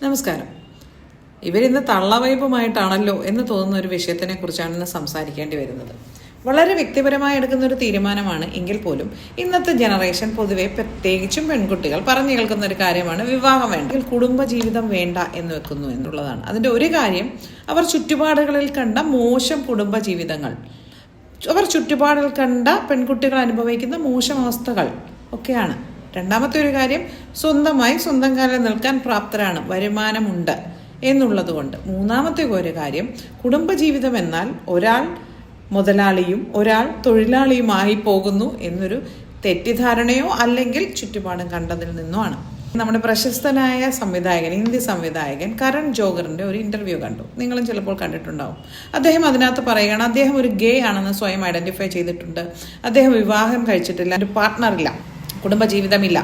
നമസ്കാരം. ഇവരിന്ന് തള്ളവയ്പുമായിട്ടാണല്ലോ എന്ന് തോന്നുന്ന ഒരു വിഷയത്തിനെ കുറിച്ചാണ് ഇന്ന് സംസാരിക്കേണ്ടി വരുന്നത്. വളരെ വ്യക്തിപരമായി എടുക്കുന്ന ഒരു തീരുമാനമാണ് എങ്കിൽ പോലും ഇന്നത്തെ ജനറേഷൻ പൊതുവെ പ്രത്യേകിച്ചും പെൺകുട്ടികൾ പറഞ്ഞു കേൾക്കുന്ന ഒരു കാര്യമാണ് വിവാഹം വേണ്ട, കുടുംബജീവിതം വേണ്ട എന്ന് വെക്കുന്നു എന്നുള്ളതാണ്. അതിൻ്റെ ഒരു കാര്യം, അവർ ചുറ്റുപാടുകളിൽ കണ്ട മോശം കുടുംബജീവിതങ്ങൾ, അവർ ചുറ്റുപാടുകൾ കണ്ട പെൺകുട്ടികൾ അനുഭവിക്കുന്ന മോശം അവസ്ഥകൾ ഒക്കെയാണ്. രണ്ടാമത്തെ ഒരു കാര്യം, സ്വന്തമായി സ്വന്തം കാലിൽ നിൽക്കാൻ പ്രാപ്തരാണ്, വരുമാനമുണ്ട് എന്നുള്ളതുകൊണ്ട്. മൂന്നാമത്തെ ഒരു കാര്യം, കുടുംബജീവിതം എന്നാൽ ഒരാൾ മുതലാളിയും ഒരാൾ തൊഴിലാളിയുമായി പോകുന്നു എന്നൊരു തെറ്റിദ്ധാരണയോ അല്ലെങ്കിൽ ചുറ്റുപാടും കണ്ടതിൽ നിന്നോ ആണ്. നമ്മുടെ പ്രശസ്തനായ സംവിധായകൻ, ഹിന്ദി സംവിധായകൻ കരൺ ജോഹറിന്റെ ഒരു ഇന്റർവ്യൂ കണ്ടു. നിങ്ങളും ചിലപ്പോൾ കണ്ടിട്ടുണ്ടാവും. അദ്ദേഹം അതിനകത്ത് പറയുകയാണ്, അദ്ദേഹം ഒരു ഗേ ആണെന്ന് സ്വയം ഐഡന്റിഫൈ ചെയ്തിട്ടുണ്ട്. അദ്ദേഹം വിവാഹം കഴിച്ചിട്ടില്ല, ഒരു പാർട്ട്ണറില്ല, കുടുംബജീവിതമില്ല.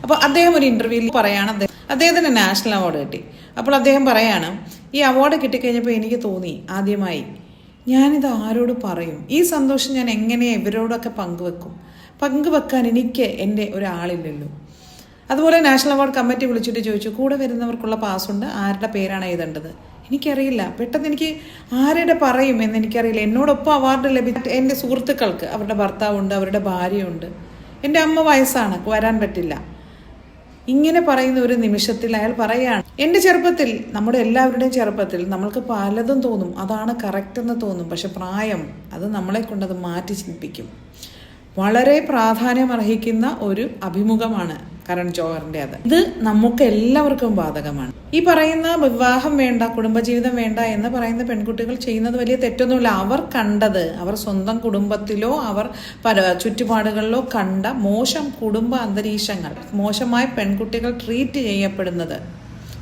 അപ്പോൾ അദ്ദേഹം ഒരു ഇന്റർവ്യൂവിൽ പറയാണ്, അദ്ദേഹത്തിന് നാഷണൽ അവാർഡ് കിട്ടി. അപ്പോൾ അദ്ദേഹം പറയാണ്, ഈ അവാർഡ് കിട്ടിക്കഴിഞ്ഞപ്പോൾ എനിക്ക് തോന്നി ആദ്യമായി ഞാനിത് ആരോട് പറയും, ഈ സന്തോഷം ഞാൻ എങ്ങനെ ഇവരോടൊക്കെ പങ്കുവെക്കാൻ എനിക്ക് എൻ്റെ ഒരാളില്ലല്ലോ. അതുപോലെ നാഷണൽ അവാർഡ് കമ്മിറ്റി വിളിച്ചിട്ട് ചോദിച്ചു, കൂടെ വരുന്നവർക്കുള്ള പാസ്സുണ്ട്, ആരുടെ പേരാണ് എഴുതേണ്ടത്, എനിക്കറിയില്ല. പെട്ടെന്ന് എനിക്ക് ആരുടെ പറയും എന്ന് എനിക്കറിയില്ല. എന്നോടൊപ്പം അവാർഡ് ലഭിച്ച എൻ്റെ സുഹൃത്തുക്കൾക്ക് അവരുടെ ഭർത്താവുണ്ട്, അവരുടെ ഭാര്യയുണ്ട്, എൻ്റെ അമ്മ വയസ്സാണ്, വരാൻ പറ്റില്ല. ഇങ്ങനെ പറയുന്ന ഒരു നിമിഷത്തിൽ അയാൾ പറയാണ്, എൻ്റെ ചെറുപ്പത്തിൽ, നമ്മുടെ എല്ലാവരുടെയും ചെറുപ്പത്തിൽ നമ്മൾക്ക് പലതും തോന്നും, അതാണ് കറക്റ്റ് എന്ന് തോന്നും. പക്ഷെ പ്രായം അത് നമ്മളെ കൊണ്ടത് മാറ്റി ചിന്തിപ്പിക്കും. വളരെ പ്രാധാന്യം അർഹിക്കുന്ന ഒരു അഭിമുഖമാണ് കരൺ ജോഹറിന്റെ. ഇത് നമുക്ക് എല്ലാവർക്കും ബാധകമാണ്. ഈ പറയുന്ന വിവാഹം വേണ്ട, കുടുംബജീവിതം വേണ്ട എന്ന് പറയുന്ന പെൺകുട്ടികൾ ചെയ്യുന്നത് വലിയ തെറ്റൊന്നുമില്ല. അവർ കണ്ടത്, അവർ സ്വന്തം കുടുംബത്തിലോ അവർ ചുറ്റുപാടുകളിലോ കണ്ട മോശം കുടുംബ അന്തരീക്ഷങ്ങൾ, മോശമായി പെൺകുട്ടികൾ ട്രീറ്റ് ചെയ്യപ്പെടുന്നത്.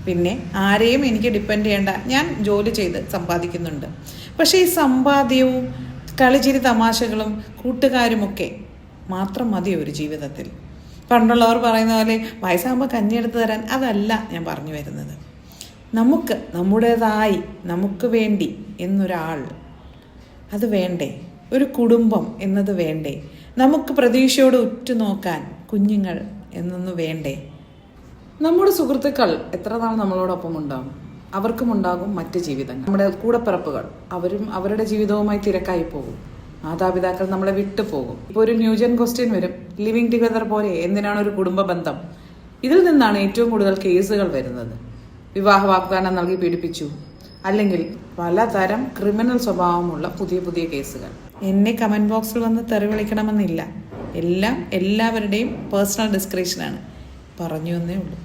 പിന്നെ ആരെയും എനിക്ക് ഡിപ്പെൻഡ് ചെയ്യേണ്ട, ഞാൻ ജോലി ചെയ്ത് സമ്പാദിക്കുന്നുണ്ട്. പക്ഷേ ഈ സമ്പാദ്യവും കളിച്ചിരി തമാശകളും കൂട്ടുകാരുമൊക്കെ മാത്രം മതി ഒരു ജീവിതത്തിൽ. പണ്ടുള്ളവർ പറയുന്ന പോലെ വയസ്സാകുമ്പോൾ കഞ്ഞിയെടുത്ത് തരാൻ, അതല്ല ഞാൻ പറഞ്ഞു വരുന്നത്. നമുക്ക് നമ്മുടേതായി, നമുക്ക് വേണ്ടി എന്നൊരാൾ അത് വേണ്ടേ? ഒരു കുടുംബം എന്നത് വേണ്ടേ? നമുക്ക് പ്രതീക്ഷയോട് ഉറ്റുനോക്കാൻ കുഞ്ഞുങ്ങൾ എന്നൊന്ന് വേണ്ടേ? നമ്മുടെ സുഹൃത്തുക്കൾ എത്ര നാൾ നമ്മളോടൊപ്പം ഉണ്ടാകും? അവർക്കും ഉണ്ടാകും മറ്റ് ജീവിതങ്ങൾ. നമ്മുടെ കൂടപ്പിറപ്പുകൾ, അവരും അവരുടെ ജീവിതവുമായി തിരക്കായി പോകും. മാതാപിതാക്കൾ നമ്മളെ വിട്ടുപോകും. ഇപ്പോൾ ഒരു ന്യൂജൻ ക്വസ്റ്റ്യൻ വരും, ലിവിങ് ടുഗദർ പോലെ എന്തിനാണ് ഒരു കുടുംബ ബന്ധം? ഇതിൽ നിന്നാണ് ഏറ്റവും കൂടുതൽ കേസുകൾ വരുന്നത്. വിവാഹ വാഗ്ദാനം നൽകി പീഡിപ്പിച്ചു, അല്ലെങ്കിൽ പലതരം ക്രിമിനൽ സ്വഭാവമുള്ള പുതിയ പുതിയ കേസുകൾ. എന്നെ കമന്റ് ബോക്സിൽ വന്ന് തെറി വിളിക്കണമെന്നില്ല. എല്ലാം എല്ലാവരുടെയും പേഴ്സണൽ ഡിസ്ക്രിപ്ഷനാണ്. പറഞ്ഞു എന്നേ ഉള്ളൂ.